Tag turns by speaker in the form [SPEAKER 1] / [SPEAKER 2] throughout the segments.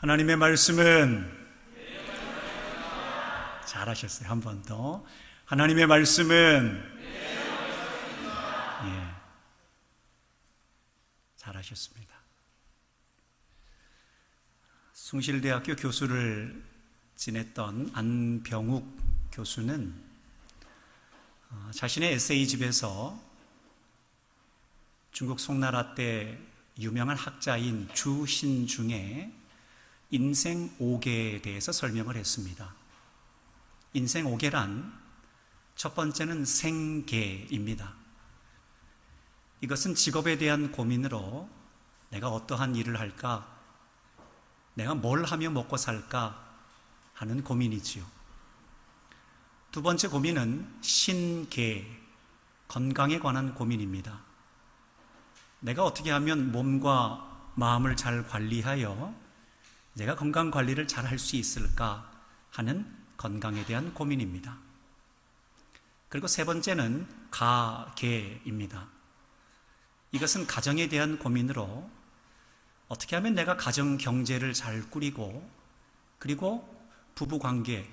[SPEAKER 1] 하나님의 말씀은 잘하셨어요. 한 번 더. 하나님의 말씀은 잘하셨습니다. 숭실대학교 교수를 지냈던 안병욱 교수는 자신의 에세이집에서 중국 송나라 때 유명한 학자인 주신중의 인생 5계에 대해서 설명을 했습니다. 인생 5계란 첫 번째는 생계입니다. 이것은 직업에 대한 고민으로 내가 어떠한 일을 할까, 내가 뭘 하며 먹고 살까 하는 고민이지요. 두 번째 고민은 신계, 건강에 관한 고민입니다. 내가 어떻게 하면 몸과 마음을 잘 관리하여 내가 건강 관리를 잘 할 수 있을까 하는 건강에 대한 고민입니다. 그리고 세 번째는 가계입니다. 이것은 가정에 대한 고민으로 어떻게 하면 내가 가정 경제를 잘 꾸리고, 그리고 부부 관계,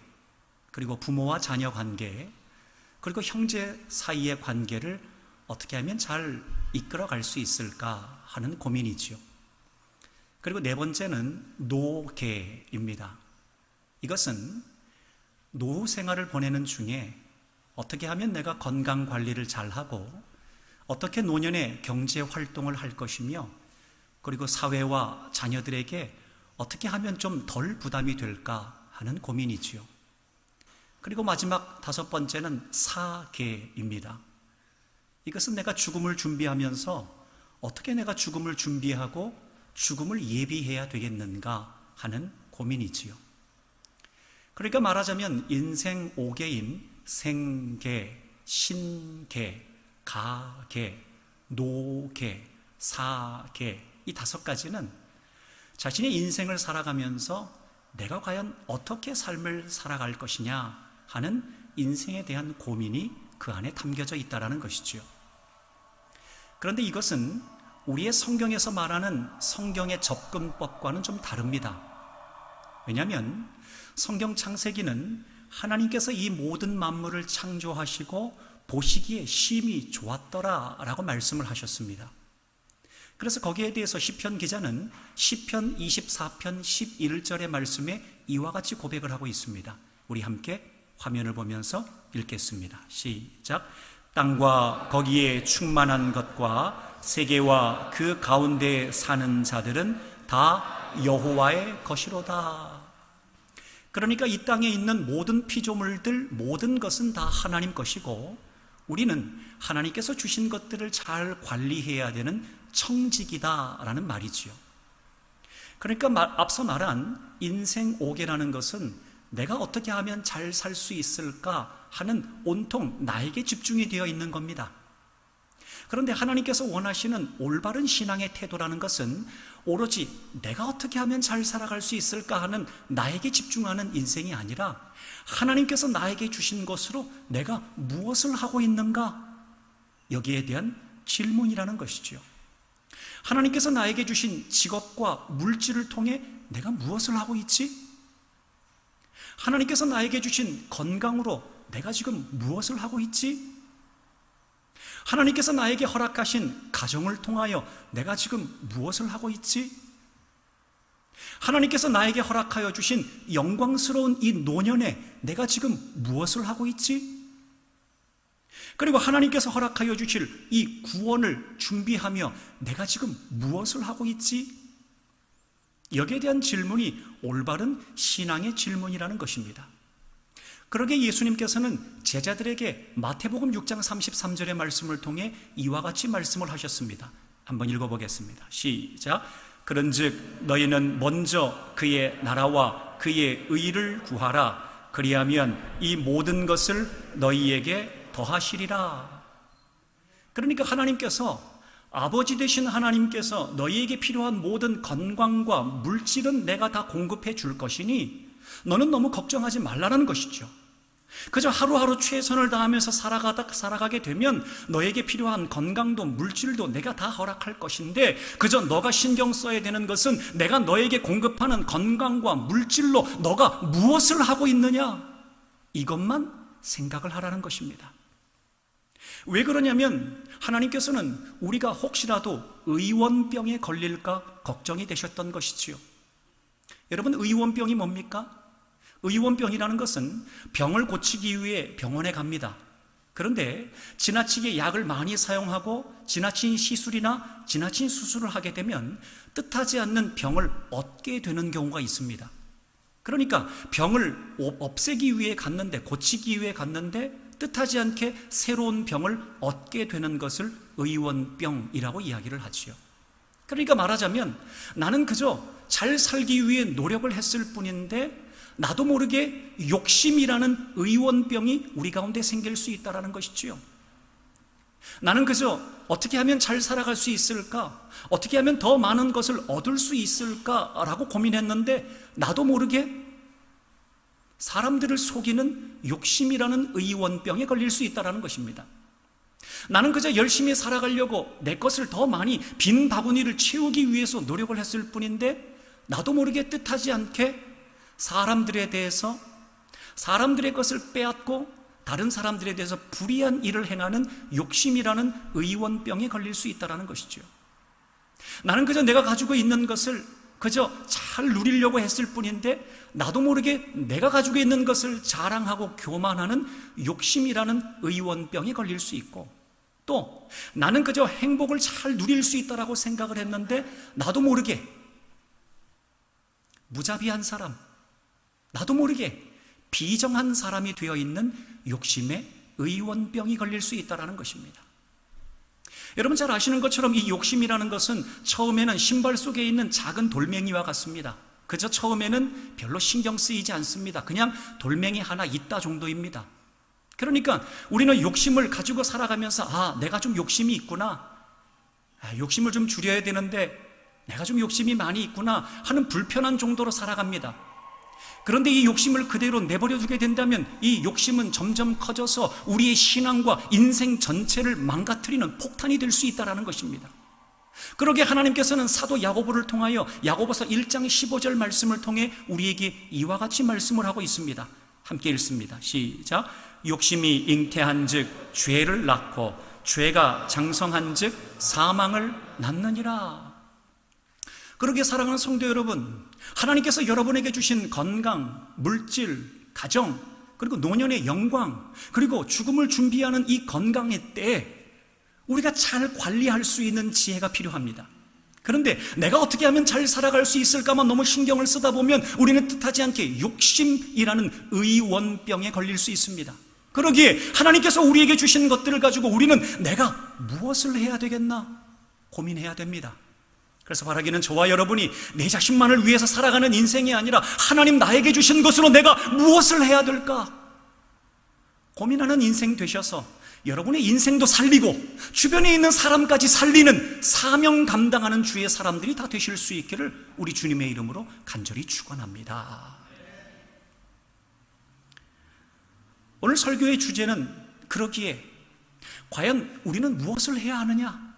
[SPEAKER 1] 그리고 부모와 자녀 관계, 그리고 형제 사이의 관계를 어떻게 하면 잘 이끌어 갈 수 있을까 하는 고민이지요. 그리고 네 번째는 노계입니다. 이것은 노후 생활을 보내는 중에 어떻게 하면 내가 건강 관리를 잘하고 어떻게 노년에 경제 활동을 할 것이며, 그리고 사회와 자녀들에게 어떻게 하면 좀 덜 부담이 될까 하는 고민이지요. 그리고 마지막 다섯 번째는 사계입니다. 이것은 내가 죽음을 준비하면서 어떻게 내가 죽음을 준비하고 죽음을 예비해야 되겠는가 하는 고민이지요. 그러니까 말하자면 인생 5계인 생계, 신계, 가계, 노계, 사계, 이 다섯 가지는 자신의 인생을 살아가면서 내가 과연 어떻게 삶을 살아갈 것이냐 하는 인생에 대한 고민이 그 안에 담겨져 있다는 것이지요. 그런데 이것은 우리의 성경에서 말하는 성경의 접근법과는 좀 다릅니다. 왜냐하면 성경 창세기는 하나님께서 이 모든 만물을 창조하시고 보시기에 심히 좋았더라 라고 말씀을 하셨습니다. 그래서 거기에 대해서 시편 기자는 시편 24편 11절의 말씀에 이와 같이 고백을 하고 있습니다. 우리 함께 화면을 보면서 읽겠습니다. 시작. 땅과 거기에 충만한 것과 세계와 그 가운데 사는 자들은 다 여호와의 것이로다. 그러니까 이 땅에 있는 모든 피조물들, 모든 것은 다 하나님 것이고, 우리는 하나님께서 주신 것들을 잘 관리해야 되는 청직이다라는 말이지요. 그러니까 앞서 말한 인생 5계라는 것은 내가 어떻게 하면 잘 살 수 있을까 하는 온통 나에게 집중이 되어 있는 겁니다. 그런데 하나님께서 원하시는 올바른 신앙의 태도라는 것은 오로지 내가 어떻게 하면 잘 살아갈 수 있을까 하는 나에게 집중하는 인생이 아니라 하나님께서 나에게 주신 것으로 내가 무엇을 하고 있는가, 여기에 대한 질문이라는 것이죠. 하나님께서 나에게 주신 직업과 물질을 통해 내가 무엇을 하고 있지? 하나님께서 나에게 주신 건강으로 내가 지금 무엇을 하고 있지? 하나님께서 나에게 허락하신 가정을 통하여 내가 지금 무엇을 하고 있지? 하나님께서 나에게 허락하여 주신 영광스러운 이 노년에 내가 지금 무엇을 하고 있지? 그리고 하나님께서 허락하여 주실 이 구원을 준비하며 내가 지금 무엇을 하고 있지? 여기에 대한 질문이 올바른 신앙의 질문이라는 것입니다. 그러게 예수님께서는 제자들에게 마태복음 6장 33절의 말씀을 통해 이와 같이 말씀을 하셨습니다. 한번 읽어보겠습니다. 시작. 그런즉 너희는 먼저 그의 나라와 그의 의를 구하라. 그리하면 이 모든 것을 너희에게 더하시리라. 그러니까 하나님께서, 아버지 되신 하나님께서 너희에게 필요한 모든 건강과 물질은 내가 다 공급해 줄 것이니 너는 너무 걱정하지 말라는 것이죠. 그저 하루하루 최선을 다하면서 살아가게 되면 너에게 필요한 건강도 물질도 내가 다 허락할 것인데, 그저 너가 신경 써야 되는 것은 내가 너에게 공급하는 건강과 물질로 너가 무엇을 하고 있느냐, 이것만 생각을 하라는 것입니다. 왜 그러냐면 하나님께서는 우리가 혹시라도 의원병에 걸릴까 걱정이 되셨던 것이지요. 여러분, 의원병이 뭡니까? 의원병이라는 것은 병을 고치기 위해 병원에 갑니다. 그런데 지나치게 약을 많이 사용하고 지나친 시술이나 지나친 수술을 하게 되면 뜻하지 않는 병을 얻게 되는 경우가 있습니다. 그러니까 병을 없애기 위해 갔는데, 고치기 위해 갔는데 뜻하지 않게 새로운 병을 얻게 되는 것을 의원병이라고 이야기를 하지요. 그러니까 말하자면 나는 그저 잘 살기 위해 노력을 했을 뿐인데 나도 모르게 욕심이라는 의원병이 우리 가운데 생길 수 있다는 것이지요. 나는 그저 어떻게 하면 잘 살아갈 수 있을까? 어떻게 하면 더 많은 것을 얻을 수 있을까라고 고민했는데 나도 모르게 사람들을 속이는 욕심이라는 의원병에 걸릴 수 있다는 것입니다. 나는 그저 열심히 살아가려고 내 것을 더 많이 빈 바구니를 채우기 위해서 노력을 했을 뿐인데 나도 모르게 뜻하지 않게 사람들에 대해서, 사람들의 것을 빼앗고 다른 사람들에 대해서 불의한 일을 행하는 욕심이라는 의원병에 걸릴 수 있다는 것이죠. 나는 그저 내가 가지고 있는 것을 그저 잘 누리려고 했을 뿐인데 나도 모르게 내가 가지고 있는 것을 자랑하고 교만하는 욕심이라는 의원병에 걸릴 수 있고, 또 나는 그저 행복을 잘 누릴 수 있다라고 생각을 했는데 나도 모르게 무자비한 사람, 나도 모르게 비정한 사람이 되어 있는 욕심에 의원병이 걸릴 수 있다는 것입니다. 여러분 잘 아시는 것처럼 이 욕심이라는 것은 처음에는 신발 속에 있는 작은 돌멩이와 같습니다. 그저 처음에는 별로 신경 쓰이지 않습니다. 그냥 돌멩이 하나 있다 정도입니다. 그러니까 우리는 욕심을 가지고 살아가면서 내가 좀 욕심이 있구나, 욕심을 좀 줄여야 되는데 내가 좀 욕심이 많이 있구나 하는 불편한 정도로 살아갑니다. 그런데 이 욕심을 그대로 내버려 두게 된다면 이 욕심은 점점 커져서 우리의 신앙과 인생 전체를 망가뜨리는 폭탄이 될 수 있다는 것입니다. 그러게 하나님께서는 사도 야고보를 통하여 야고보서 1장 15절 말씀을 통해 우리에게 이와 같이 말씀을 하고 있습니다. 함께 읽습니다. 시작. 욕심이 잉태한 즉 죄를 낳고 죄가 장성한 즉 사망을 낳느니라. 그러게 사랑하는 성도 여러분, 하나님께서 여러분에게 주신 건강, 물질, 가정, 그리고 노년의 영광, 그리고 죽음을 준비하는 이 건강의 때에 우리가 잘 관리할 수 있는 지혜가 필요합니다. 그런데 내가 어떻게 하면 잘 살아갈 수 있을까만 너무 신경을 쓰다 보면 우리는 뜻하지 않게 욕심이라는 의원병에 걸릴 수 있습니다. 그러기에 하나님께서 우리에게 주신 것들을 가지고 우리는 내가 무엇을 해야 되겠나 고민해야 됩니다. 그래서 바라기는 저와 여러분이 내 자신만을 위해서 살아가는 인생이 아니라 하나님 나에게 주신 것으로 내가 무엇을 해야 될까 고민하는 인생 되셔서 여러분의 인생도 살리고 주변에 있는 사람까지 살리는 사명 감당하는 주의 사람들이 다 되실 수 있기를 우리 주님의 이름으로 간절히 축원합니다. 오늘 설교의 주제는 그러기에 과연 우리는 무엇을 해야 하느냐,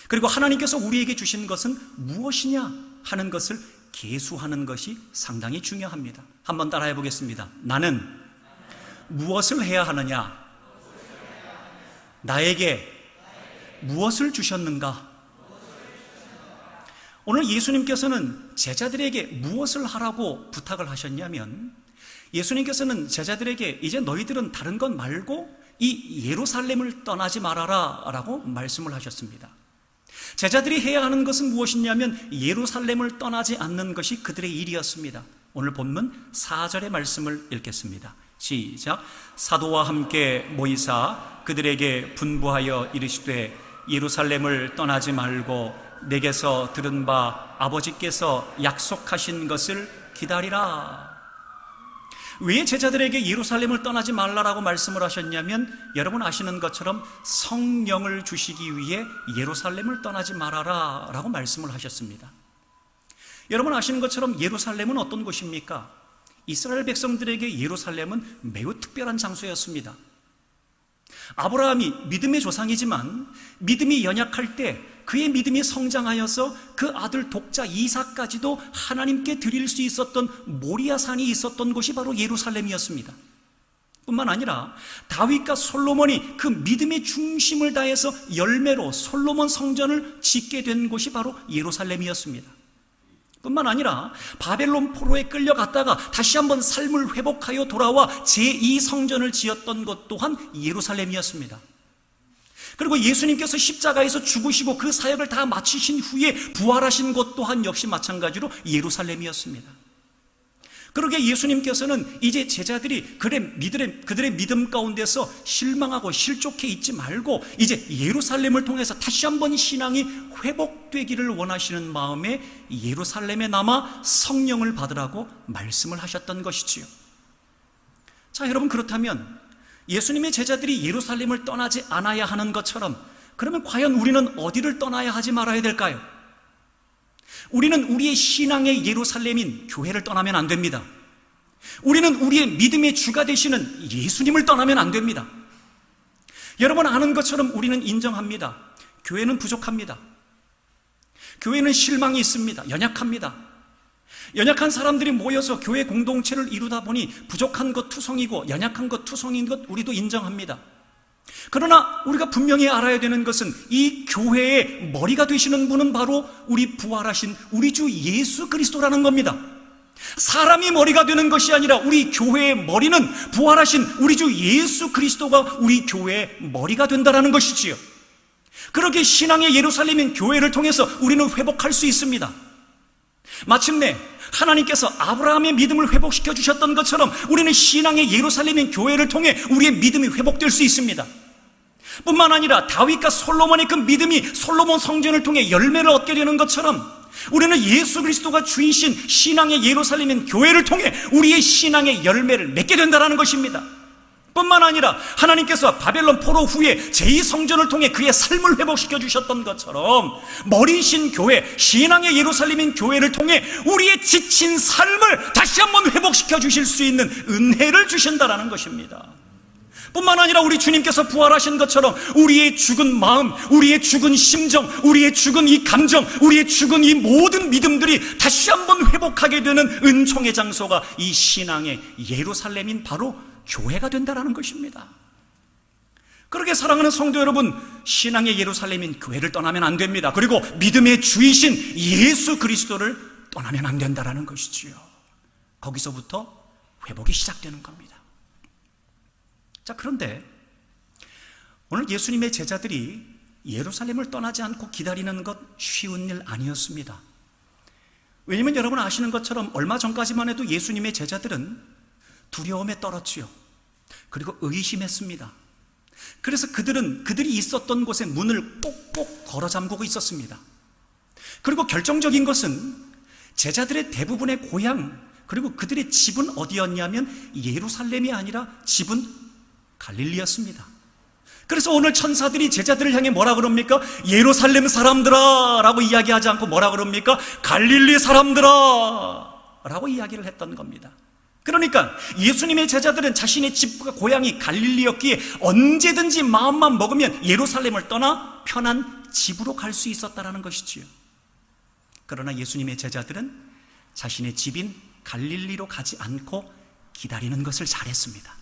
[SPEAKER 1] 그리고 하나님께서 우리에게 주신 것은 무엇이냐 하는 것을 계수하는 것이 상당히 중요합니다. 한번 따라해 보겠습니다. 나는 무엇을 해야 하느냐, 나에게 무엇을 주셨는가. 오늘 예수님께서는 제자들에게 무엇을 하라고 부탁을 하셨냐면, 예수님께서는 제자들에게 이제 너희들은 다른 것 말고 이 예루살렘을 떠나지 말아라 라고 말씀을 하셨습니다. 제자들이 해야 하는 것은 무엇이냐면 예루살렘을 떠나지 않는 것이 그들의 일이었습니다. 오늘 본문 4절의 말씀을 읽겠습니다. 시작. 사도와 함께 모이사 그들에게 분부하여 이르시되 예루살렘을 떠나지 말고 내게서 들은 바 아버지께서 약속하신 것을 기다리라. 왜 제자들에게 예루살렘을 떠나지 말라라고 말씀을 하셨냐면, 여러분 아시는 것처럼 성령을 주시기 위해 예루살렘을 떠나지 말아라 라고 말씀을 하셨습니다. 여러분 아시는 것처럼 예루살렘은 어떤 곳입니까? 이스라엘 백성들에게 예루살렘은 매우 특별한 장소였습니다. 아브라함이 믿음의 조상이지만 믿음이 연약할 때 그의 믿음이 성장하여서 그 아들 독자 이삭까지도 하나님께 드릴 수 있었던 모리아산이 있었던 곳이 바로 예루살렘이었습니다. 뿐만 아니라 다윗과 솔로몬이 그 믿음의 중심을 다해서 열매로 솔로몬 성전을 짓게 된 곳이 바로 예루살렘이었습니다. 뿐만 아니라 바벨론 포로에 끌려갔다가 다시 한번 삶을 회복하여 돌아와 제2성전을 지었던 것 또한 예루살렘이었습니다. 그리고 예수님께서 십자가에서 죽으시고 그 사역을 다 마치신 후에 부활하신 것 또한 역시 마찬가지로 예루살렘이었습니다. 그러게 예수님께서는 이제 제자들이 그들의 믿음 가운데서 실망하고 실족해 있지 말고 이제 예루살렘을 통해서 다시 한번 신앙이 회복되기를 원하시는 마음에 예루살렘에 남아 성령을 받으라고 말씀을 하셨던 것이지요. 자, 여러분, 그렇다면 예수님의 제자들이 예루살렘을 떠나지 않아야 하는 것처럼 그러면 과연 우리는 어디를 떠나야 하지 말아야 될까요? 우리는 우리의 신앙의 예루살렘인 교회를 떠나면 안 됩니다. 우리는 우리의 믿음의 주가 되시는 예수님을 떠나면 안 됩니다. 여러분 아는 것처럼 우리는 인정합니다. 교회는 부족합니다. 교회는 실망이 있습니다. 연약합니다. 연약한 사람들이 모여서 교회 공동체를 이루다 보니 부족한 것 투성이고 연약한 것 투성인 것 우리도 인정합니다. 그러나 우리가 분명히 알아야 되는 것은 이 교회의 머리가 되시는 분은 바로 우리 부활하신 우리 주 예수 그리스도라는 겁니다. 사람이 머리가 되는 것이 아니라 우리 교회의 머리는 부활하신 우리 주 예수 그리스도가 우리 교회의 머리가 된다는 것이지요. 그렇게 신앙의 예루살렘인 교회를 통해서 우리는 회복할 수 있습니다. 마침내 하나님께서 아브라함의 믿음을 회복시켜 주셨던 것처럼 우리는 신앙의 예루살렘인 교회를 통해 우리의 믿음이 회복될 수 있습니다. 뿐만 아니라 다윗과 솔로몬의 그 믿음이 솔로몬 성전을 통해 열매를 얻게 되는 것처럼 우리는 예수 그리스도가 주이신 신앙의 예루살렘인 교회를 통해 우리의 신앙의 열매를 맺게 된다는 것입니다. 뿐만 아니라 하나님께서 바벨론 포로 후에 제2성전을 통해 그의 삶을 회복시켜 주셨던 것처럼 머리신 교회, 신앙의 예루살렘인 교회를 통해 우리의 지친 삶을 다시 한번 회복시켜 주실 수 있는 은혜를 주신다는 것입니다. 뿐만 아니라 우리 주님께서 부활하신 것처럼 우리의 죽은 마음, 우리의 죽은 심정, 우리의 죽은 이 감정, 우리의 죽은 이 모든 믿음들이 다시 한번 회복하게 되는 은총의 장소가 이 신앙의 예루살렘인 바로 교회가 된다는 것입니다. 그렇게 사랑하는 성도 여러분, 신앙의 예루살렘인 교회를 떠나면 안 됩니다. 그리고 믿음의 주이신 예수 그리스도를 떠나면 안 된다는 것이지요. 거기서부터 회복이 시작되는 겁니다. 자, 그런데 오늘 예수님의 제자들이 예루살렘을 떠나지 않고 기다리는 것 쉬운 일 아니었습니다. 왜냐하면 여러분 아시는 것처럼 얼마 전까지만 해도 예수님의 제자들은 두려움에 떨었지요. 그리고 의심했습니다. 그래서 그들이 있었던 곳에 문을 꼭꼭 걸어 잠그고 있었습니다. 그리고 결정적인 것은 제자들의 대부분의 고향 그리고 그들의 집은 어디였냐면 예루살렘이 아니라 집은 갈릴리였습니다. 그래서 오늘 천사들이 제자들을 향해 뭐라 그럽니까? 예루살렘 사람들아 라고 이야기하지 않고 뭐라 그럽니까? 갈릴리 사람들아 라고 이야기를 했던 겁니다. 그러니까 예수님의 제자들은 자신의 집과 고향이 갈릴리였기에 언제든지 마음만 먹으면 예루살렘을 떠나 편한 집으로 갈 수 있었다는 것이지요. 그러나 예수님의 제자들은 자신의 집인 갈릴리로 가지 않고 기다리는 것을 잘했습니다.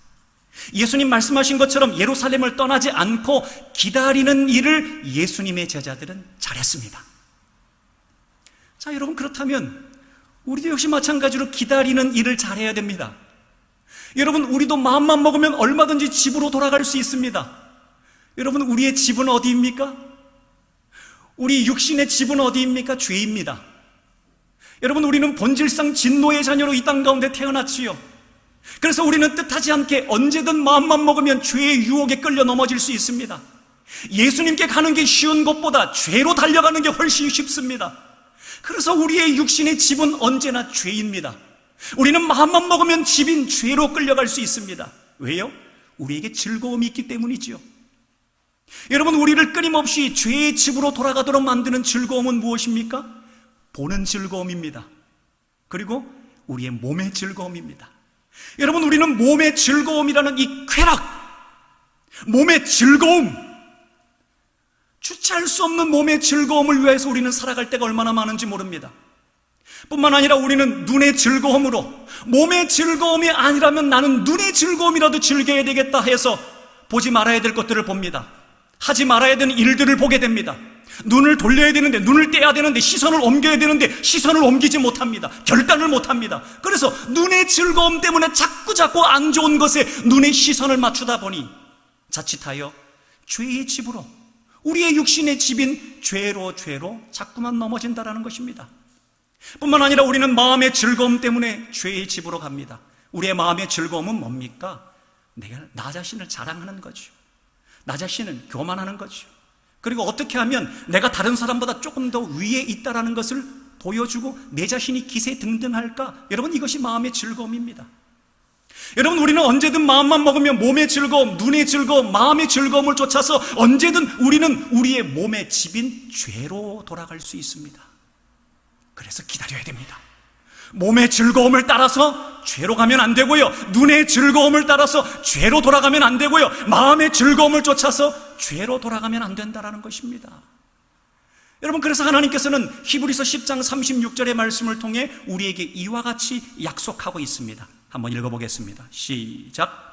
[SPEAKER 1] 예수님 말씀하신 것처럼 예루살렘을 떠나지 않고 기다리는 일을 예수님의 제자들은 잘했습니다. 자, 여러분, 그렇다면 우리도 역시 마찬가지로 기다리는 일을 잘해야 됩니다. 여러분, 우리도 마음만 먹으면 얼마든지 집으로 돌아갈 수 있습니다. 여러분, 우리의 집은 어디입니까? 우리 육신의 집은 어디입니까? 죄입니다. 여러분, 우리는 본질상 진노의 자녀로 이 땅 가운데 태어났지요. 그래서 우리는 뜻하지 않게 언제든 마음만 먹으면 죄의 유혹에 끌려 넘어질 수 있습니다. 예수님께 가는 게 쉬운 것보다 죄로 달려가는 게 훨씬 쉽습니다. 그래서 우리의 육신의 집은 언제나 죄입니다. 우리는 마음만 먹으면 집인 죄로 끌려갈 수 있습니다. 왜요? 우리에게 즐거움이 있기 때문이지요. 여러분, 우리를 끊임없이 죄의 집으로 돌아가도록 만드는 즐거움은 무엇입니까? 보는 즐거움입니다. 그리고 우리의 몸의 즐거움입니다. 여러분, 우리는 몸의 즐거움이라는 이 쾌락, 몸의 즐거움, 주체할 수 없는 몸의 즐거움을 위해서 우리는 살아갈 때가 얼마나 많은지 모릅니다. 뿐만 아니라 우리는 눈의 즐거움으로, 몸의 즐거움이 아니라면 나는 눈의 즐거움이라도 즐겨야 되겠다 해서 보지 말아야 될 것들을 봅니다. 하지 말아야 되는 일들을 보게 됩니다. 눈을 돌려야 되는데, 눈을 떼야 되는데, 시선을 옮겨야 되는데 시선을 옮기지 못합니다. 결단을 못합니다. 그래서 눈의 즐거움 때문에 자꾸 안 좋은 것에 눈의 시선을 맞추다 보니 자칫하여 죄의 집으로, 우리의 육신의 집인 죄로 자꾸만 넘어진다라는 것입니다. 뿐만 아니라 우리는 마음의 즐거움 때문에 죄의 집으로 갑니다. 우리의 마음의 즐거움은 뭡니까? 나 자신을 자랑하는 거죠. 나 자신을 교만하는 거죠. 그리고 어떻게 하면 내가 다른 사람보다 조금 더 위에 있다라는 것을 보여주고 내 자신이 기세등등할까? 여러분, 이것이 마음의 즐거움입니다. 여러분, 우리는 언제든 마음만 먹으면 몸의 즐거움, 눈의 즐거움, 마음의 즐거움을 쫓아서 언제든 우리는 우리의 몸의 집인 죄로 돌아갈 수 있습니다. 그래서 기다려야 됩니다. 몸의 즐거움을 따라서 죄로 가면 안 되고요, 눈의 즐거움을 따라서 죄로 돌아가면 안 되고요, 마음의 즐거움을 쫓아서 죄로 돌아가면 안 된다는 것입니다. 여러분, 그래서 하나님께서는 히브리서 10장 36절의 말씀을 통해 우리에게 이와 같이 약속하고 있습니다. 한번 읽어보겠습니다. 시작.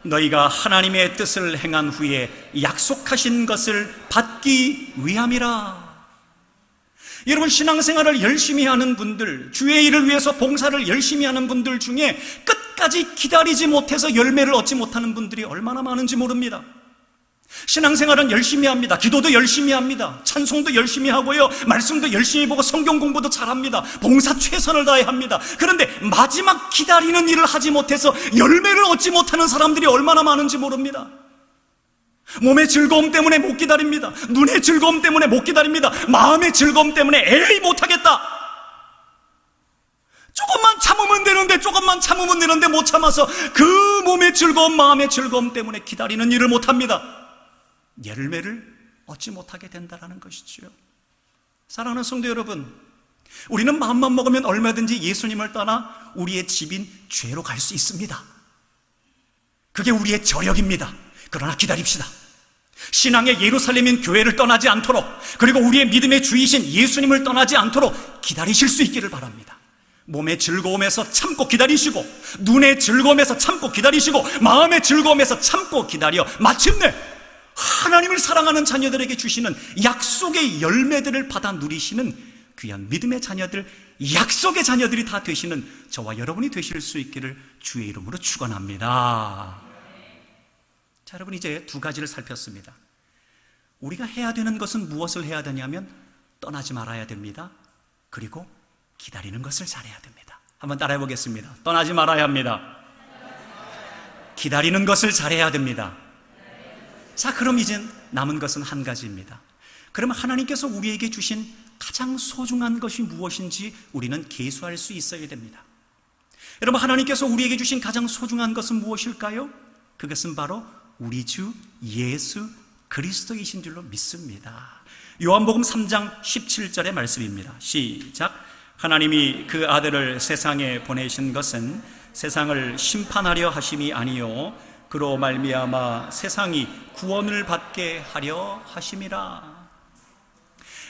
[SPEAKER 1] 너희가 하나님의 뜻을 행한 후에 약속하신 것을 받기 위함이라. 여러분, 신앙생활을 열심히 하는 분들, 주의 일을 위해서 봉사를 열심히 하는 분들 중에 끝까지 기다리지 못해서 열매를 얻지 못하는 분들이 얼마나 많은지 모릅니다. 신앙생활은 열심히 합니다. 기도도 열심히 합니다. 찬송도 열심히 하고요, 말씀도 열심히 보고 성경 공부도 잘합니다. 봉사 최선을 다해 합니다. 그런데 마지막 기다리는 일을 하지 못해서 열매를 얻지 못하는 사람들이 얼마나 많은지 모릅니다. 몸의 즐거움 때문에 못 기다립니다. 눈의 즐거움 때문에 못 기다립니다. 마음의 즐거움 때문에 에이 못하겠다, 조금만 참으면 되는데 못 참아서 그 몸의 즐거움, 마음의 즐거움 때문에 기다리는 일을 못합니다. 열매를 얻지 못하게 된다는 것이지요. 사랑하는 성도 여러분, 우리는 마음만 먹으면 얼마든지 예수님을 떠나 우리의 집인 죄로 갈 수 있습니다. 그게 우리의 저력입니다. 그러나 기다립시다. 신앙의 예루살렘인 교회를 떠나지 않도록, 그리고 우리의 믿음의 주이신 예수님을 떠나지 않도록 기다리실 수 있기를 바랍니다. 몸의 즐거움에서 참고 기다리시고, 눈의 즐거움에서 참고 기다리시고, 마음의 즐거움에서 참고 기다려 마침내 하나님을 사랑하는 자녀들에게 주시는 약속의 열매들을 받아 누리시는 귀한 믿음의 자녀들, 약속의 자녀들이 다 되시는 저와 여러분이 되실 수 있기를 주의 이름으로 축원합니다. 자, 여러분, 이제 두 가지를 살폈습니다. 우리가 해야 되는 것은 무엇을 해야 되냐면 떠나지 말아야 됩니다. 그리고 기다리는 것을 잘해야 됩니다. 한번 따라해 보겠습니다. 떠나지 말아야 합니다. 기다리는 것을 잘해야 됩니다. 자, 그럼 이젠 남은 것은 한 가지입니다. 그러면 하나님께서 우리에게 주신 가장 소중한 것이 무엇인지 우리는 계수할 수 있어야 됩니다. 여러분, 하나님께서 우리에게 주신 가장 소중한 것은 무엇일까요? 그것은 바로 우리 주 예수 그리스도이신 줄로 믿습니다. 요한복음 3장 17절의 말씀입니다. 시작. 하나님이 그 아들을 세상에 보내신 것은 세상을 심판하려 하심이 아니요 그로 말미암아 세상이 구원을 받게 하려 하심이라.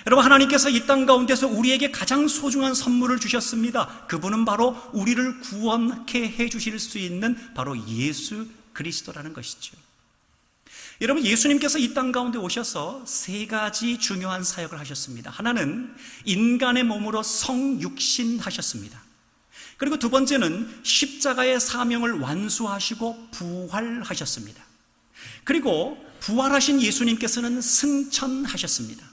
[SPEAKER 1] 여러분, 하나님께서 이 땅 가운데서 우리에게 가장 소중한 선물을 주셨습니다. 그분은 바로 우리를 구원케 해주실 수 있는 바로 예수 그리스도라는 것이죠. 여러분, 예수님께서 이 땅 가운데 오셔서 세 가지 중요한 사역을 하셨습니다. 하나는 인간의 몸으로 성육신하셨습니다. 그리고 두 번째는 십자가의 사명을 완수하시고 부활하셨습니다. 그리고 부활하신 예수님께서는 승천하셨습니다.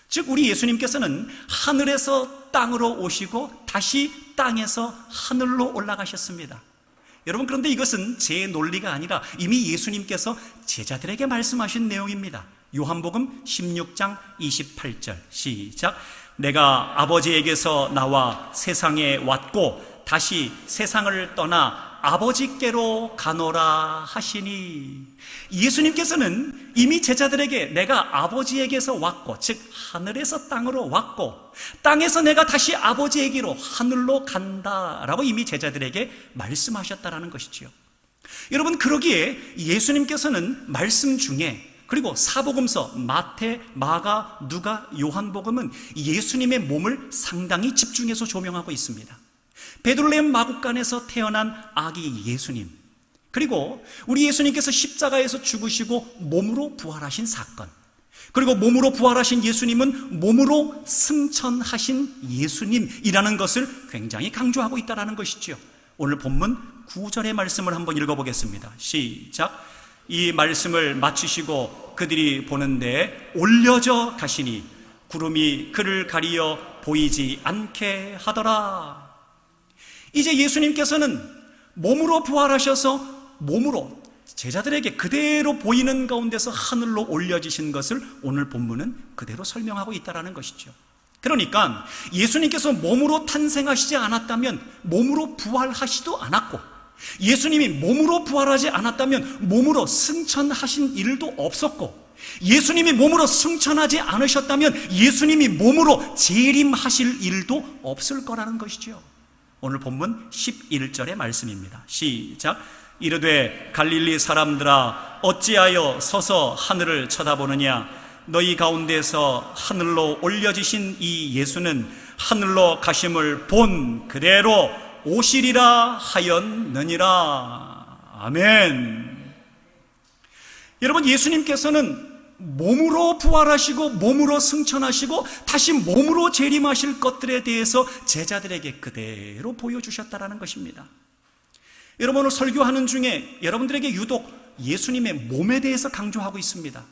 [SPEAKER 1] 즉, 우리 예수님께서는 하늘에서 땅으로 오시고 다시 땅에서 하늘로 올라가셨습니다. 여러분, 그런데 이것은 제 논리가 아니라 이미 예수님께서 제자들에게 말씀하신 내용입니다. 요한복음 16장 28절 시작. 내가 아버지에게서 나와 세상에 왔고 다시 세상을 떠나 아버지께로 가노라 하시니, 예수님께서는 이미 제자들에게 내가 아버지에게서 왔고, 즉 하늘에서 땅으로 왔고, 땅에서 내가 다시 아버지에게로 하늘로 간다라고 이미 제자들에게 말씀하셨다라는 것이지요. 여러분, 그러기에 예수님께서는 말씀 중에, 그리고 사복음서 마태, 마가, 누가, 요한복음은 예수님의 몸을 상당히 집중해서 조명하고 있습니다. 베들레헴 마국간에서 태어난 아기 예수님, 그리고 우리 예수님께서 십자가에서 죽으시고 몸으로 부활하신 사건, 그리고 몸으로 부활하신 예수님은 몸으로 승천하신 예수님이라는 것을 굉장히 강조하고 있다는 것이죠. 오늘 본문 9절의 말씀을 한번 읽어보겠습니다. 시작. 이 말씀을 마치시고 그들이 보는데 올려져 가시니 구름이 그를 가리어 보이지 않게 하더라. 이제 예수님께서는 몸으로 부활하셔서 몸으로 제자들에게 그대로 보이는 가운데서 하늘로 올려지신 것을 오늘 본문은 그대로 설명하고 있다는 것이죠. 그러니까 예수님께서 몸으로 탄생하시지 않았다면 몸으로 부활하시도 않았고, 예수님이 몸으로 부활하지 않았다면 몸으로 승천하신 일도 없었고, 예수님이 몸으로 승천하지 않으셨다면 예수님이 몸으로 재림하실 일도 없을 거라는 것이죠. 오늘 본문 11절의 말씀입니다. 시작. 이르되 갈릴리 사람들아 어찌하여 서서 하늘을 쳐다보느냐. 너희 가운데서 하늘로 올려지신 이 예수는 하늘로 가심을 본 그대로 오시리라 하였느니라. 아멘. 여러분, 예수님께서는 몸으로 부활하시고 몸으로 승천하시고 다시 몸으로 재림하실 것들에 대해서 제자들에게 그대로 보여주셨다는 것입니다. 여러분, 오늘 설교하는 중에 여러분들에게 유독 예수님의 몸에 대해서 강조하고 있습니다.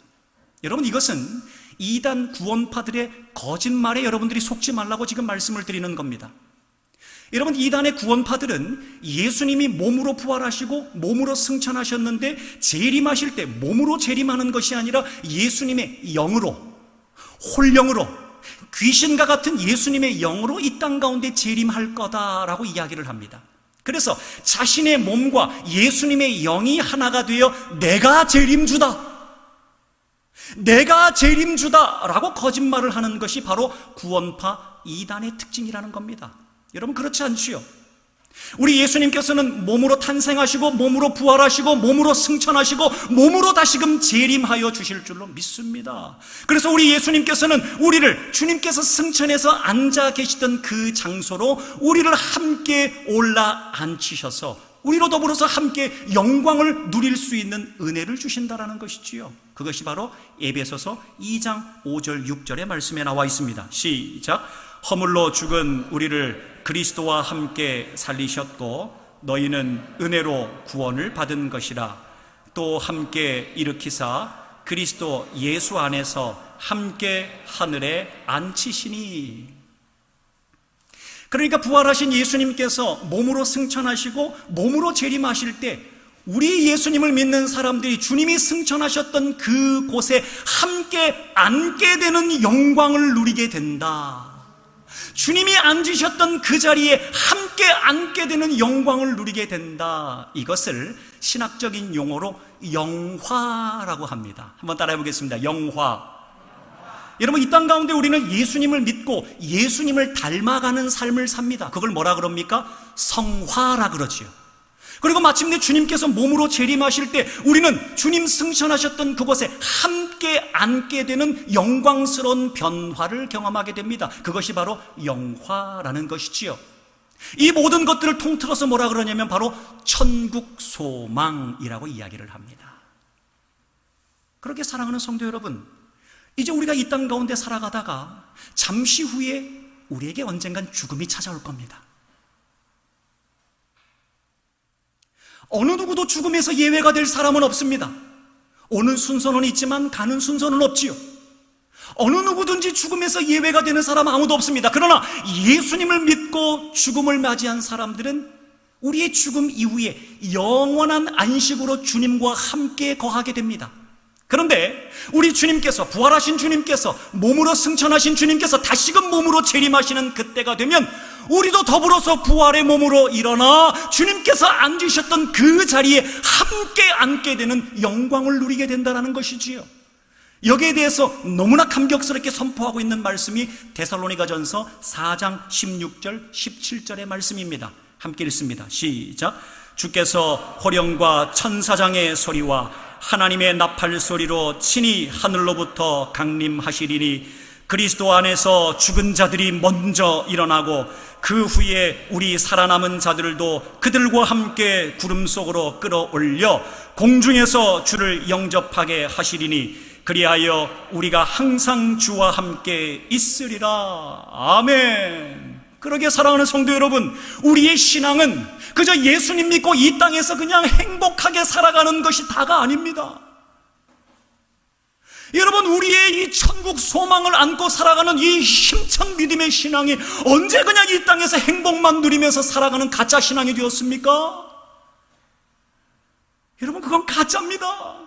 [SPEAKER 1] 여러분, 이것은 이단 구원파들의 거짓말에 여러분들이 속지 말라고 지금 말씀을 드리는 겁니다. 여러분, 이단의 구원파들은 예수님이 몸으로 부활하시고 몸으로 승천하셨는데 재림하실 때 몸으로 재림하는 것이 아니라 예수님의 영으로, 홀영으로, 귀신과 같은 예수님의 영으로 이 땅 가운데 재림할 거다라고 이야기를 합니다. 그래서 자신의 몸과 예수님의 영이 하나가 되어 내가 재림주다, 내가 재림주다라고 거짓말을 하는 것이 바로 구원파 이단의 특징이라는 겁니다. 여러분, 그렇지 않지요? 우리 예수님께서는 몸으로 탄생하시고 몸으로 부활하시고 몸으로 승천하시고 몸으로 다시금 재림하여 주실 줄로 믿습니다. 그래서 우리 예수님께서는 우리를 주님께서 승천해서 앉아 계시던 그 장소로 우리를 함께 올라앉히셔서 우리로 더불어서 함께 영광을 누릴 수 있는 은혜를 주신다라는 것이지요. 그것이 바로 에베소서 2장 5절 6절의 말씀에 나와 있습니다. 시작. 허물로 죽은 우리를 그리스도와 함께 살리셨고 너희는 은혜로 구원을 받은 것이라. 또 함께 일으키사 그리스도 예수 안에서 함께 하늘에 앉히시니. 그러니까 부활하신 예수님께서 몸으로 승천하시고 몸으로 재림하실 때 우리 예수님을 믿는 사람들이 주님이 승천하셨던 그 곳에 함께 앉게 되는 영광을 누리게 된다. 주님이 앉으셨던 그 자리에 함께 앉게 되는 영광을 누리게 된다. 이것을 신학적인 용어로 영화라고 합니다. 한번 따라해 보겠습니다. 영화. 여러분, 이 땅 가운데 우리는 예수님을 믿고 예수님을 닮아가는 삶을 삽니다. 그걸 뭐라 그럽니까? 성화라 그러지요. 그리고 마침내 주님께서 몸으로 재림하실 때 우리는 주님 승천하셨던 그곳에 함께 앉게 되는 영광스러운 변화를 경험하게 됩니다. 그것이 바로 영화라는 것이지요. 이 모든 것들을 통틀어서 뭐라 그러냐면 바로 천국 소망이라고 이야기를 합니다. 그렇게 사랑하는 성도 여러분, 이제 우리가 이 땅 가운데 살아가다가 잠시 후에 우리에게 언젠간 죽음이 찾아올 겁니다. 어느 누구도 죽음에서 예외가 될 사람은 없습니다. 오는 순서는 있지만 가는 순서는 없지요. 어느 누구든지 죽음에서 예외가 되는 사람 아무도 없습니다. 그러나 예수님을 믿고 죽음을 맞이한 사람들은 우리의 죽음 이후에 영원한 안식으로 주님과 함께 거하게 됩니다. 그런데 우리 주님께서, 부활하신 주님께서, 몸으로 승천하신 주님께서 다시금 몸으로 재림하시는 그때가 되면 우리도 더불어서 부활의 몸으로 일어나 주님께서 앉으셨던 그 자리에 함께 앉게 되는 영광을 누리게 된다는 것이지요. 여기에 대해서 너무나 감격스럽게 선포하고 있는 말씀이 데살로니가전서 4장 16절 17절의 말씀입니다. 함께 읽습니다. 시작. 주께서 호령과 천사장의 소리와 하나님의 나팔 소리로 친히 하늘로부터 강림하시리니 그리스도 안에서 죽은 자들이 먼저 일어나고 그 후에 우리 살아남은 자들도 그들과 함께 구름 속으로 끌어올려 공중에서 주를 영접하게 하시리니 그리하여 우리가 항상 주와 함께 있으리라. 아멘. 그러게 사랑하는 성도 여러분, 우리의 신앙은 그저 예수님 믿고 이 땅에서 그냥 행복하게 살아가는 것이 다가 아닙니다. 여러분, 우리의 이 천국 소망을 안고 살아가는 이 힘찬 믿음의 신앙이 언제 그냥 이 땅에서 행복만 누리면서 살아가는 가짜 신앙이 되었습니까? 여러분, 그건 가짜입니다.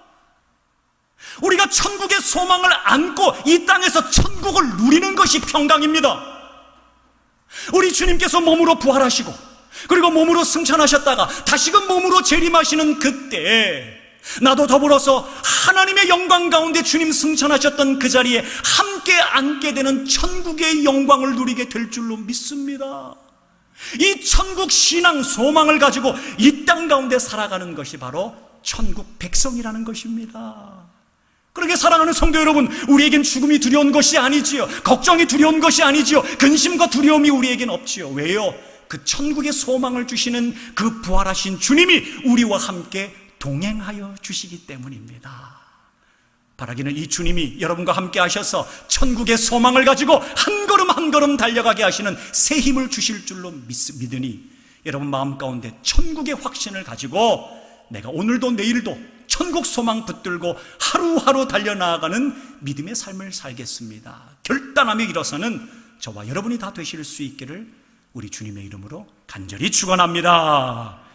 [SPEAKER 1] 우리가 천국의 소망을 안고 이 땅에서 천국을 누리는 것이 평강입니다. 우리 주님께서 몸으로 부활하시고 그리고 몸으로 승천하셨다가 다시금 몸으로 재림하시는 그때 나도 더불어서 하나님의 영광 가운데 주님 승천하셨던 그 자리에 함께 앉게 되는 천국의 영광을 누리게 될 줄로 믿습니다. 이 천국 신앙 소망을 가지고 이 땅 가운데 살아가는 것이 바로 천국 백성이라는 것입니다. 그렇게 사랑하는 성도 여러분, 우리에겐 죽음이 두려운 것이 아니지요. 걱정이 두려운 것이 아니지요. 근심과 두려움이 우리에겐 없지요. 왜요? 그 천국의 소망을 주시는 그 부활하신 주님이 우리와 함께 동행하여 주시기 때문입니다. 바라기는 이 주님이 여러분과 함께 하셔서 천국의 소망을 가지고 한 걸음 한 걸음 달려가게 하시는 새 힘을 주실 줄로 믿으니 여러분 마음 가운데 천국의 확신을 가지고 내가 오늘도 내일도 천국 소망 붙들고 하루하루 달려나가는 믿음의 삶을 살겠습니다. 결단하며 일어서는 저와 여러분이 다 되실 수 있기를 우리 주님의 이름으로 간절히 축원합니다.